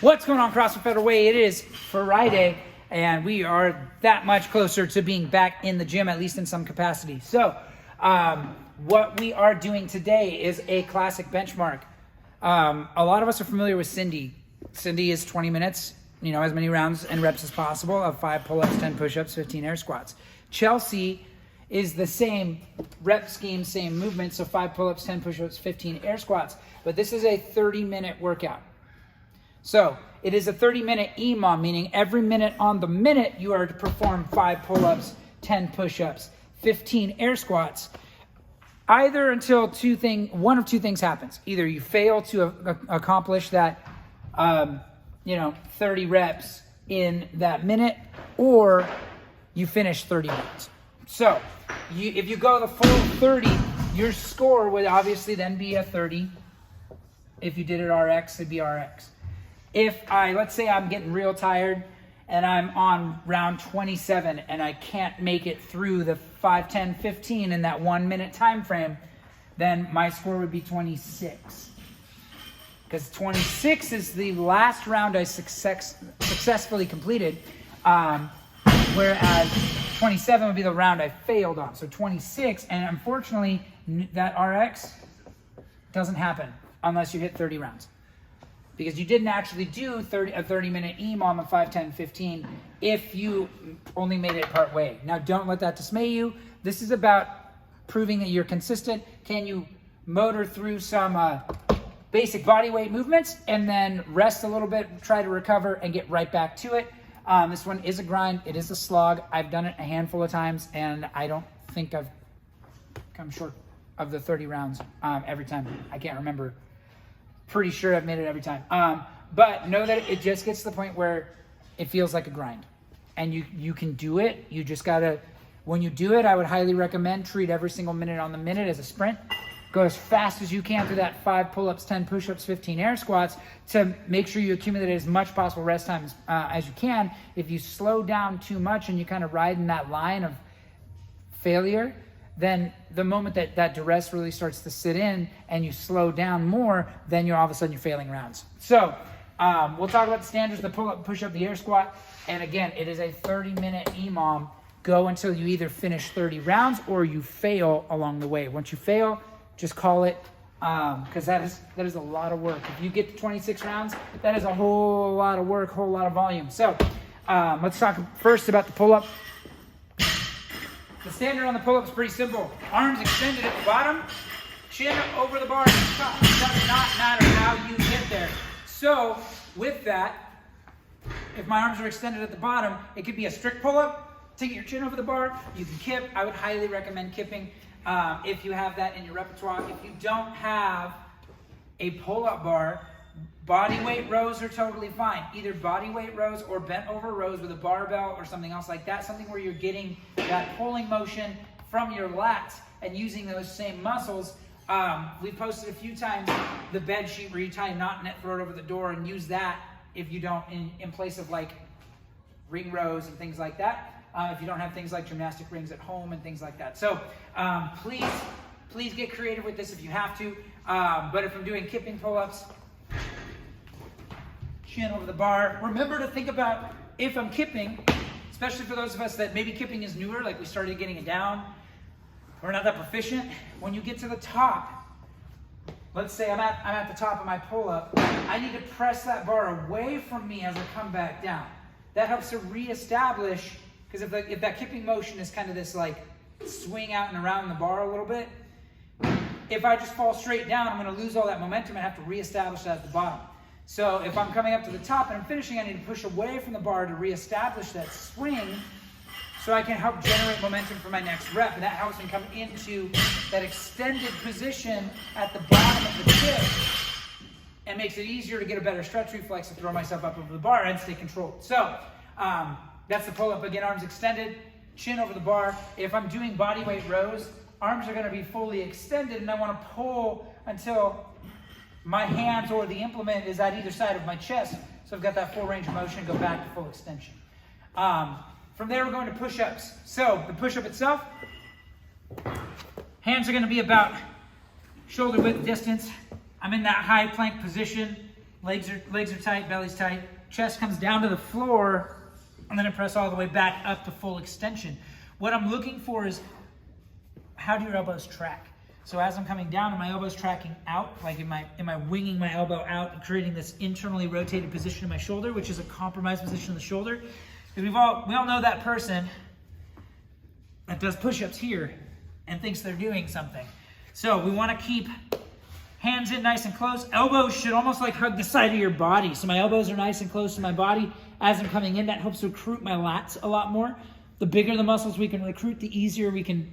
What's going on, CrossFit Federal Way? It is Friday, and we are that much closer to being back in the gym, at least in some capacity. So, what we are doing today is a classic benchmark. A lot of us are familiar with Cindy. Cindy is 20 minutes, as many rounds and reps as possible of 5 pull-ups, 10 push-ups, 15 air squats. Chelsey is the same rep scheme, same movement, so 5 pull-ups, 10 push-ups, 15 air squats. But this is a 30-minute workout. So it is a 30-minute EMOM, meaning every minute on the minute you are to perform 5 pull-ups, 10 push-ups, 15 air squats, either until one of two things happens. Either you fail to accomplish that 30 reps in that minute, or you finish 30 minutes. So if you go the full 30, your score would obviously then be a 30. If you did it RX, it'd be RX. Let's say I'm getting real tired and I'm on round 27 and I can't make it through the 5, 10, 15 in that 1 minute time frame, then my score would be 26. Because 26 is the last round I successfully completed, whereas 27 would be the round I failed on. So 26, and unfortunately that RX doesn't happen unless you hit 30 rounds. Because you didn't actually do a 30-minute EMOM of 5, 10, 15 if you only made it part way. Now, don't let that dismay you. This is about proving that you're consistent. Can you motor through some basic body weight movements and then rest a little bit, try to recover, and get right back to it? This one is a grind. It is a slog. I've done it a handful of times, and I don't think I've come short of the 30 rounds every time. I can't remember. Pretty sure I've made it every time. But know that it just gets to the point where it feels like a grind. And you can do it. You just gotta, when you do it, I would highly recommend treat every single minute on the minute as a sprint. Go as fast as you can through that 5 pull-ups, 10 push-ups, 15 air squats to make sure you accumulate as much possible rest time as you can. If you slow down too much and you kind of ride in that line of failure, then the moment that duress really starts to sit in and you slow down more, then all of a sudden you're failing rounds. So we'll talk about the standards, the pull-up, push-up, the air squat. And again, it is a 30-minute EMOM. Go until you either finish 30 rounds or you fail along the way. Once you fail, just call it, because that is a lot of work. If you get to 26 rounds, that is a whole lot of work, whole lot of volume. So let's talk first about the pull-up. The standard on the pull-up is pretty simple. Arms extended at the bottom, chin over the bar at the top. It does not matter how you get there. So with that, if my arms are extended at the bottom, it could be a strict pull-up, take your chin over the bar. You can kip. I would highly recommend kipping if you have that in your repertoire. If you don't have a pull-up bar, body weight rows are totally fine. Either body weight rows or bent over rows with a barbell or something else like that. Something where you're getting that pulling motion from your lats and using those same muscles. We posted a few times the bed sheet where you tie a knot and throw it over the door and use that if you don't, in place of like ring rows and things like that. If you don't have things like gymnastic rings at home and things like that. So please get creative with this if you have to. But if I'm doing kipping pull-ups, chin over the bar. Remember to think about if I'm kipping, especially for those of us that maybe kipping is newer, like we started getting it down, we're not that proficient. When you get to the top, let's say I'm at the top of my pull-up, I need to press that bar away from me as I come back down. That helps to reestablish, because if that kipping motion is kind of this like swing out and around the bar a little bit, if I just fall straight down, I'm going to lose all that momentum and have to reestablish that at the bottom. So if I'm coming up to the top and I'm finishing, I need to push away from the bar to reestablish that swing so I can help generate momentum for my next rep. And that helps me come into that extended position at the bottom of the kip and makes it easier to get a better stretch reflex to throw myself up over the bar and stay controlled. So that's the pull-up. Again, arms extended, chin over the bar. If I'm doing body weight rows, arms are going to be fully extended, and I want to pull until my hands or the implement is at either side of my chest. So I've got that full range of motion, go back to full extension. From there, we're going to push-ups. So the push-up itself, hands are going to be about shoulder width distance. I'm in that high plank position. Legs are tight, belly's tight. Chest comes down to the floor, and then I press all the way back up to full extension. What I'm looking for is, how do your elbows track? So as I'm coming down, are my elbows tracking out? Like am I winging my elbow out and creating this internally rotated position in my shoulder, which is a compromised position of the shoulder? Because we all know that person that does push-ups here and thinks they're doing something. So we want to keep hands in nice and close. Elbows should almost like hug the side of your body. So my elbows are nice and close to my body. As I'm coming in, that helps recruit my lats a lot more. The bigger the muscles we can recruit, the easier we can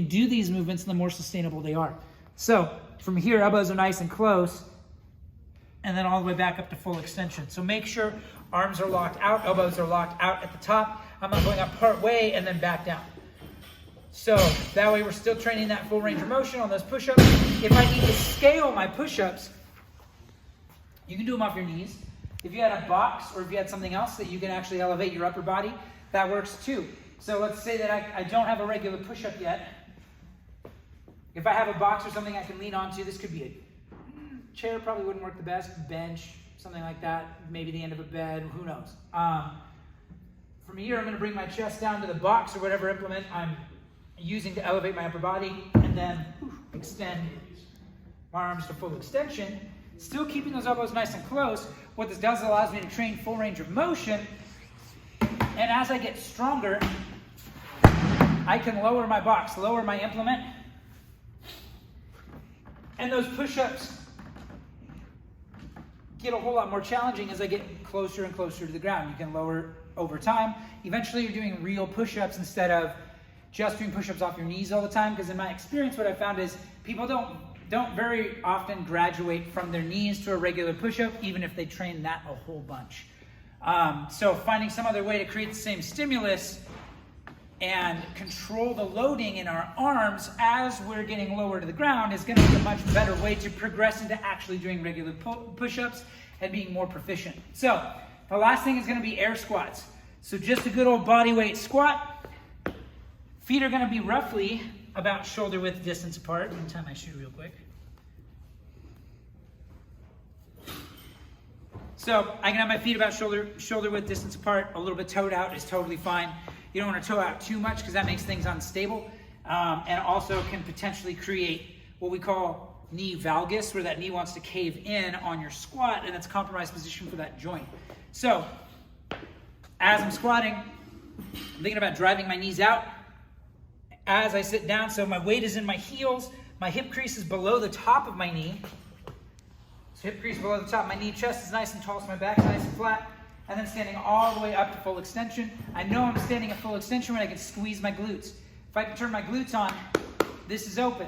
do these movements and the more sustainable they are. So from here, elbows are nice and close, and then all the way back up to full extension. So make sure arms are locked out, elbows are locked out at the top. I'm not going up part way and then back down. So that way we're still training that full range of motion on those push-ups. If I need to scale my push-ups, you can do them off your knees. If you had a box or if you had something else that you can actually elevate your upper body, that works too. So let's say that I don't have a regular push-up yet. If I have a box or something I can lean onto, this could be a chair, probably wouldn't work the best, bench, something like that, maybe the end of a bed, who knows. From here, I'm going to bring my chest down to the box or whatever implement I'm using to elevate my upper body, and then extend my arms to full extension, still keeping those elbows nice and close. What this does allows me to train full range of motion, and as I get stronger, I can lower my box, lower my implement, and those push-ups get a whole lot more challenging as I get closer and closer to the ground. You can lower over time. Eventually you're doing real push-ups instead of just doing push-ups off your knees all the time, because in my experience what I found is people don't very often graduate from their knees to a regular push-up, even if they train that a whole bunch. So finding some other way to create the same stimulus and control the loading in our arms as we're getting lower to the ground is going to be a much better way to progress into actually doing regular push-ups and being more proficient. So the last thing is going to be air squats. So just a good old body weight squat. Feet are going to be roughly about shoulder width distance apart. Let me tie my shoe real quick. So I can have my feet about shoulder width distance apart. A little bit toed out is totally fine. You don't want to toe out too much because that makes things unstable, and also can potentially create what we call knee valgus, where that knee wants to cave in on your squat, and it's a compromised position for that joint. So as I'm squatting, I'm thinking about driving my knees out as I sit down, so my weight is in my heels, my hip crease is below the top of my knee. So hip crease below the top of my knee, chest is nice and tall, so my back's nice and flat, and then standing all the way up to full extension. I know I'm standing at full extension when I can squeeze my glutes. If I can turn my glutes on, this is open.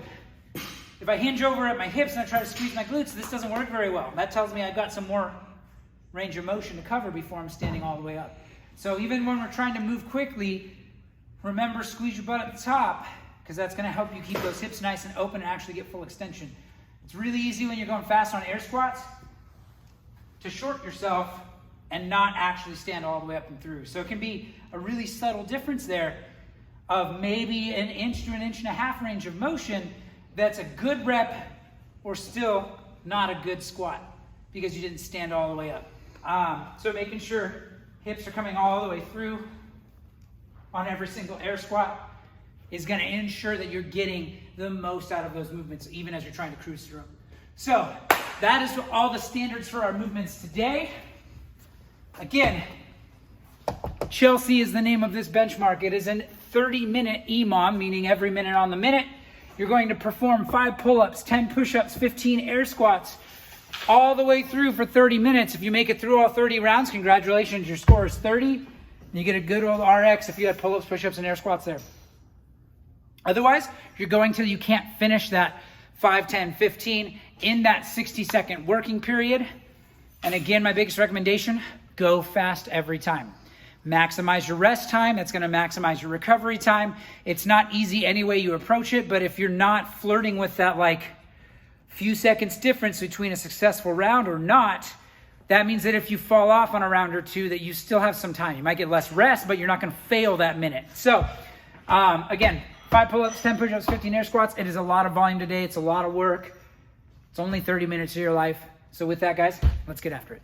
If I hinge over at my hips and I try to squeeze my glutes, this doesn't work very well. That tells me I've got some more range of motion to cover before I'm standing all the way up. So even when we're trying to move quickly, remember, squeeze your butt at the top, because that's going to help you keep those hips nice and open and actually get full extension. It's really easy when you're going fast on air squats to short yourself and not actually stand all the way up and through. So it can be a really subtle difference there of maybe an inch to an inch and a half range of motion that's a good rep or still not a good squat because you didn't stand all the way up. So making sure hips are coming all the way through on every single air squat is going to ensure that you're getting the most out of those movements, even as you're trying to cruise through them. So that is all the standards for our movements today. Again, Chelsey is the name of this benchmark. It is a 30-minute EMOM, meaning every minute on the minute. You're going to perform 5 pull-ups, 10 push-ups, 15 air squats, all the way through for 30 minutes. If you make it through all 30 rounds, congratulations, your score is 30. You get a good old RX if you had pull-ups, push-ups, and air squats there. Otherwise, you're going till you can't finish that 5, 10, 15 in that 60-second working period. And again, my biggest recommendation, go fast every time. Maximize your rest time. That's going to maximize your recovery time. It's not easy any way you approach it, but if you're not flirting with that like few seconds difference between a successful round or not, that means that if you fall off on a round or two, that you still have some time. You might get less rest, but you're not going to fail that minute. So again, 5 pull-ups, 10 push-ups, 15 air squats. It is a lot of volume today. It's a lot of work. It's only 30 minutes of your life. So with that, guys, let's get after it.